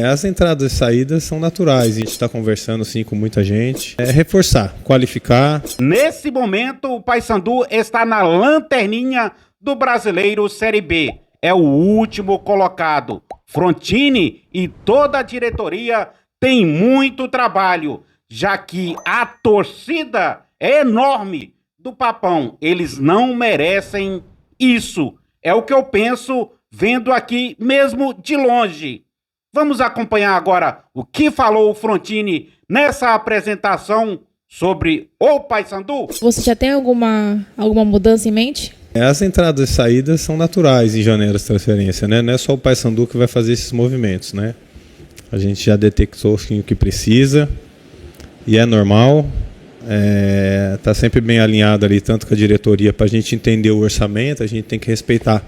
As entradas e saídas são naturais, a gente está conversando sim com muita gente. É reforçar, qualificar. Nesse momento, o Paysandu está na lanterninha do Brasileiro Série B. É o último colocado. Frontini e toda a diretoria tem muito trabalho, já que a torcida é enorme do Papão. Eles não merecem isso. É o que eu penso vendo aqui mesmo de longe. Vamos acompanhar agora o que falou o Frontini nessa apresentação sobre o Paysandu. Você já tem alguma mudança em mente? As entradas e saídas são naturais em janeiro de transferência, né? Não é só o Paysandu que vai fazer esses movimentos, né? A gente já detectou o que precisa e é normal. Tá sempre bem alinhado ali, tanto com a diretoria, para a gente entender o orçamento, a gente tem que respeitar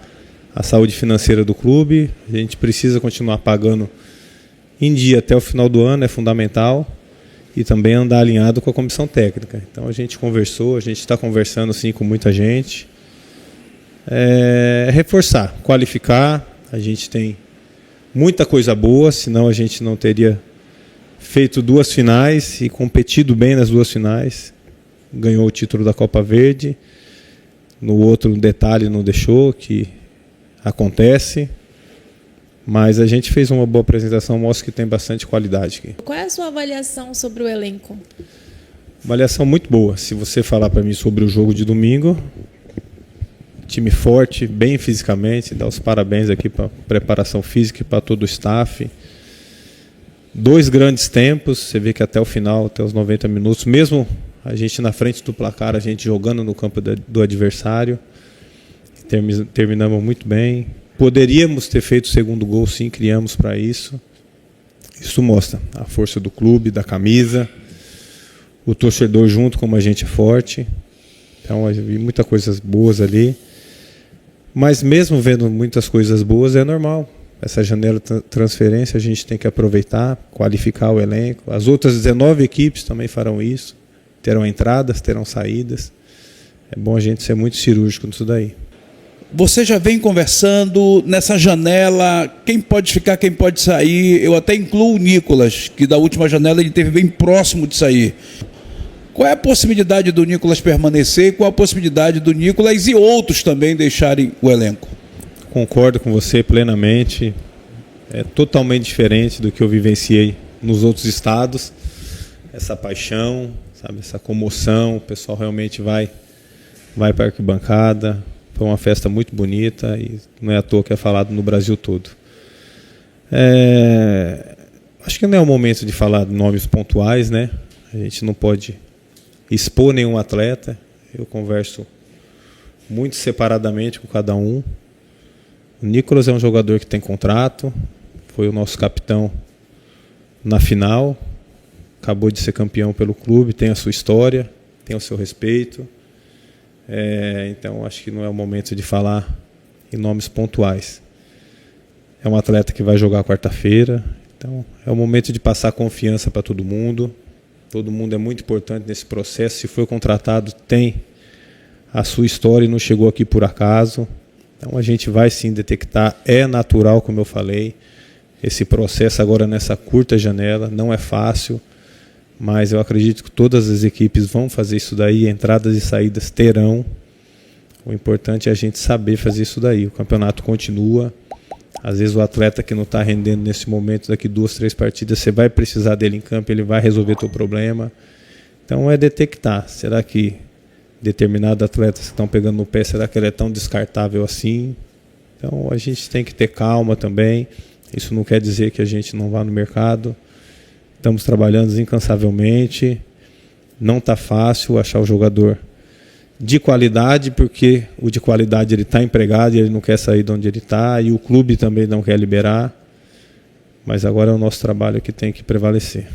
a saúde financeira do clube, a gente precisa continuar pagando em dia até o final do ano, é fundamental, e também andar alinhado com a comissão técnica. Então a gente conversou, a gente está conversando sim com muita gente. Reforçar, qualificar, a gente tem muita coisa boa, senão a gente não teria feito 2 finais e competido bem nas 2 finais. Ganhou o título da Copa Verde, no outro detalhe não deixou, que acontece, mas a gente fez uma boa apresentação, mostra que tem bastante qualidade aqui. Qual é a sua avaliação sobre o elenco? Avaliação muito boa. Se você falar para mim sobre o jogo de domingo, time forte, bem fisicamente, dá os parabéns aqui para a preparação física e para todo o staff. 2 grandes tempos, você vê que até o final, até os 90 minutos, mesmo a gente na frente do placar, a gente jogando no campo do adversário, terminamos muito bem. Poderíamos ter feito o segundo gol, sim, criamos para isso. Isso mostra a força do clube, da camisa, o torcedor junto, como a gente é forte. Então, eu vi muitas coisas boas ali. Mas mesmo vendo muitas coisas boas, é normal. Essa janela de transferência a gente tem que aproveitar, qualificar o elenco. As outras 19 equipes também farão isso. Terão entradas, terão saídas. É bom a gente ser muito cirúrgico nisso daí. Você já vem conversando nessa janela, quem pode ficar, quem pode sair. Eu até incluo o Nicolas, que da última janela ele esteve bem próximo de sair. Qual é a possibilidade do Nicolas permanecer e qual a possibilidade do Nicolas e outros também deixarem o elenco? Concordo com você plenamente. É totalmente diferente do que eu vivenciei nos outros estados. Essa paixão, sabe, essa comoção, o pessoal realmente vai para a arquibancada. Foi uma festa muito bonita e não é à toa que é falado no Brasil todo. Acho que não é o momento de falar de nomes pontuais, né? A gente não pode expor nenhum atleta. Eu converso muito separadamente com cada um. O Nicolas é um jogador que tem contrato, foi o nosso capitão na final, acabou de ser campeão pelo clube, tem a sua história, tem o seu respeito. Então acho que não é o momento de falar em nomes pontuais. É um atleta que vai jogar quarta-feira, então é o momento de passar confiança para todo mundo. Todo mundo é muito importante nesse processo. Se foi contratado, tem a sua história e não chegou aqui por acaso. Então a gente vai sim detectar, é natural, como eu falei, esse processo agora nessa curta janela, não é fácil, mas eu acredito que todas as equipes vão fazer isso daí, entradas e saídas terão. O importante é a gente saber fazer isso daí. O campeonato continua. Às vezes o atleta que não está rendendo nesse momento, daqui 2, 3 partidas, você vai precisar dele em campo, ele vai resolver teu problema. Então é detectar. Será que determinados atletas que estão pegando no pé, será que ele é tão descartável assim? Então a gente tem que ter calma também. Isso não quer dizer que a gente não vá no mercado. Estamos trabalhando incansavelmente. Não está fácil achar o jogador de qualidade, porque o de qualidade ele está empregado e ele não quer sair de onde ele está, e o clube também não quer liberar. Mas agora é o nosso trabalho que tem que prevalecer.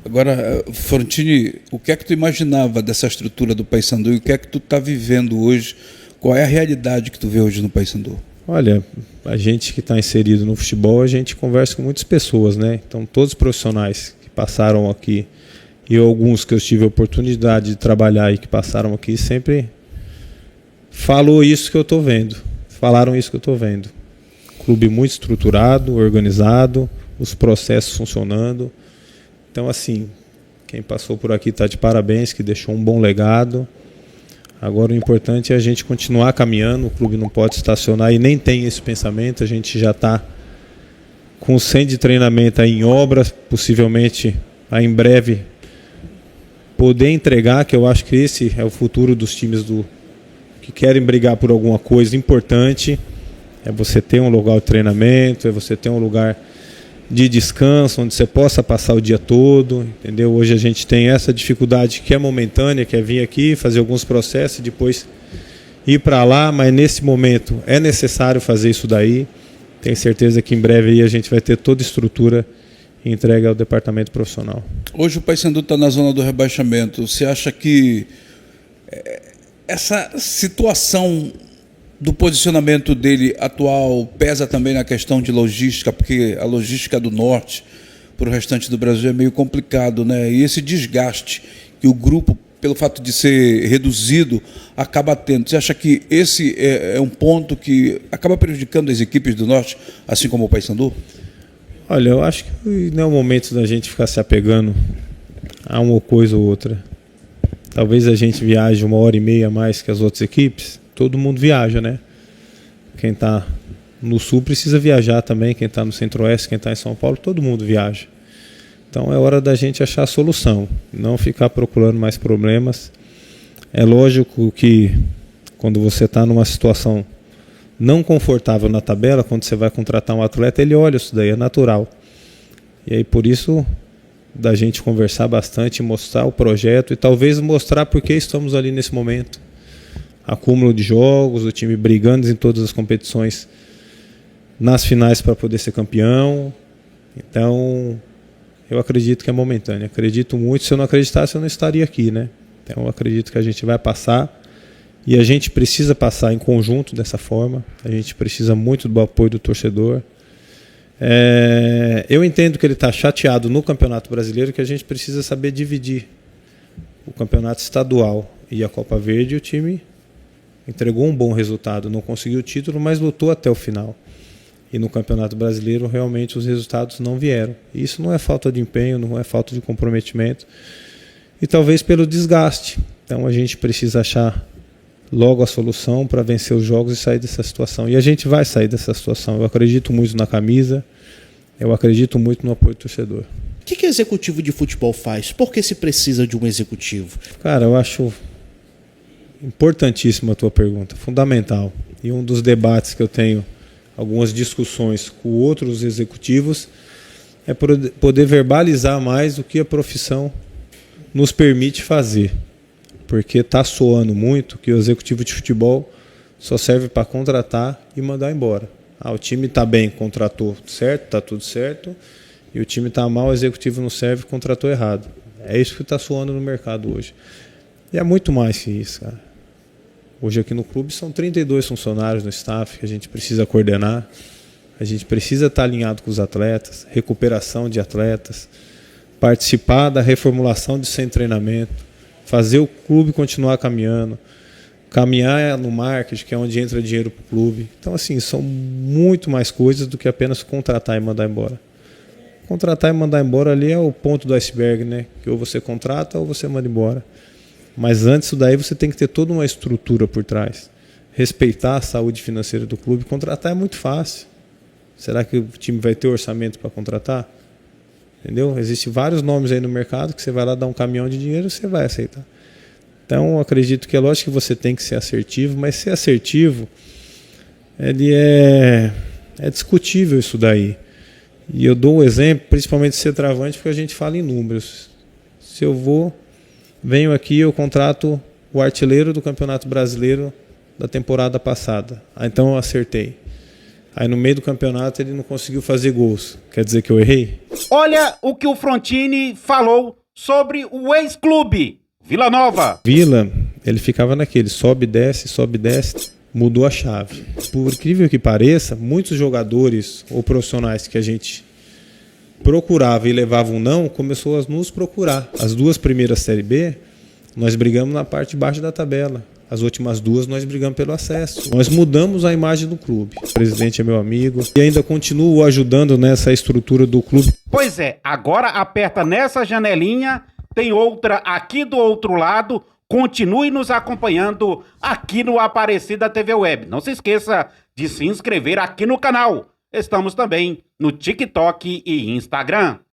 Agora, Frontini, o que é que tu imaginava dessa estrutura do Paysandu e o que é que tu está vivendo hoje? Qual é a realidade que tu vê hoje no Paysandu? Olha, a gente que está inserido no futebol, a gente conversa com muitas pessoas, né? Então, todos os profissionais que passaram aqui e alguns que eu tive a oportunidade de trabalhar e que passaram aqui sempre falaram isso que eu estou vendo. Clube muito estruturado, organizado, os processos funcionando. Então, assim, quem passou por aqui está de parabéns, que deixou um bom legado. Agora o importante é a gente continuar caminhando, o clube não pode estacionar e nem tem esse pensamento, a gente já está com o centro de treinamento aí em obras, possivelmente aí em breve poder entregar, que eu acho que esse é o futuro dos times que querem brigar por alguma coisa importante, é você ter um lugar de treinamento, é você ter um lugar de descanso, onde você possa passar o dia todo, entendeu? Hoje a gente tem essa dificuldade que é momentânea, que é vir aqui, fazer alguns processos, depois ir para lá, mas nesse momento é necessário fazer isso daí. Tenho certeza que em breve aí a gente vai ter toda a estrutura entregue ao departamento profissional. Hoje o Paysandu está na zona do rebaixamento. Você acha que essa situação do posicionamento dele atual pesa também na questão de logística, porque a logística do norte para o restante do Brasil é meio complicado, né? E esse desgaste que o grupo, pelo fato de ser reduzido, acaba tendo. Você acha que esse é um ponto que acaba prejudicando as equipes do norte, assim como o Paysandu? Olha, eu acho que não é o momento da gente ficar se apegando a uma coisa ou outra. Talvez a gente viaje 1h30 a mais que as outras equipes. Todo mundo viaja, né? Quem está no sul precisa viajar também, quem está no centro-oeste, quem está em São Paulo, todo mundo viaja. Então é hora da gente achar a solução, não ficar procurando mais problemas. É lógico que quando você está numa situação não confortável na tabela, quando você vai contratar um atleta, ele olha isso daí, é natural. E aí por isso da gente conversar bastante, mostrar o projeto e talvez mostrar por que estamos ali nesse momento. Acúmulo de jogos, o time brigando em todas as competições nas finais para poder ser campeão. Então, eu acredito que é momentâneo. Acredito muito. Se eu não acreditasse, eu não estaria aqui, né? Então, eu acredito que a gente vai passar e a gente precisa passar em conjunto dessa forma. A gente precisa muito do apoio do torcedor. Eu entendo que ele está chateado no Campeonato Brasileiro, que a gente precisa saber dividir o Campeonato Estadual e a Copa Verde. O time entregou um bom resultado, não conseguiu o título, mas lutou até o final. E no Campeonato Brasileiro, realmente, os resultados não vieram. E isso não é falta de empenho, não é falta de comprometimento. E talvez pelo desgaste. Então a gente precisa achar logo a solução para vencer os jogos e sair dessa situação. E a gente vai sair dessa situação. Eu acredito muito na camisa, eu acredito muito no apoio do torcedor. O que executivo de futebol faz? Por que se precisa de um executivo? Cara, eu acho importantíssima a tua pergunta, fundamental. E um dos debates que eu tenho, algumas discussões com outros executivos, é poder verbalizar mais o que a profissão nos permite fazer. Porque está soando muito que o executivo de futebol só serve para contratar e mandar embora. O time está bem, contratou certo, está tudo certo, e o time está mal, o executivo não serve, contratou errado. É isso que está soando no mercado hoje. E é muito mais que isso, cara. Hoje aqui no clube são 32 funcionários no staff que a gente precisa coordenar, a gente precisa estar alinhado com os atletas, recuperação de atletas, participar da reformulação de sem treinamento, fazer o clube continuar caminhando, caminhar no marketing, que é onde entra dinheiro para o clube. Então, assim, são muito mais coisas do que apenas contratar e mandar embora. Contratar e mandar embora ali é o ponto do iceberg, né? Que ou você contrata ou você manda embora. Mas antes disso daí você tem que ter toda uma estrutura por trás. Respeitar a saúde financeira do clube. Contratar é muito fácil. Será que o time vai ter orçamento para contratar? Entendeu? Existem vários nomes aí no mercado que você vai lá dar um caminhão de dinheiro e você vai aceitar. Então, eu acredito que é lógico que você tem que ser assertivo, mas ser assertivo, ele é discutível isso daí. E eu dou um exemplo, principalmente de ser travante, porque a gente fala em números. Se eu venho aqui, eu contrato o artilheiro do Campeonato Brasileiro da temporada passada. Então eu acertei. Aí no meio do campeonato ele não conseguiu fazer gols. Quer dizer que eu errei? Olha o que o Frontini falou sobre o ex-clube Vila Nova. Vila, ele ficava naquele sobe, desce, mudou a chave. Por incrível que pareça, muitos jogadores ou profissionais que a gente procurava e levava um não, começou a nos procurar. As duas primeiras Série B, nós brigamos na parte de baixo da tabela. As últimas duas nós brigamos pelo acesso. Nós mudamos a imagem do clube. O presidente é meu amigo e ainda continuo ajudando nessa estrutura do clube. Pois é, agora aperta nessa janelinha, tem outra aqui do outro lado. Continue nos acompanhando aqui no Aparecida TV Web. Não se esqueça de se inscrever aqui no canal. Estamos também no TikTok e Instagram.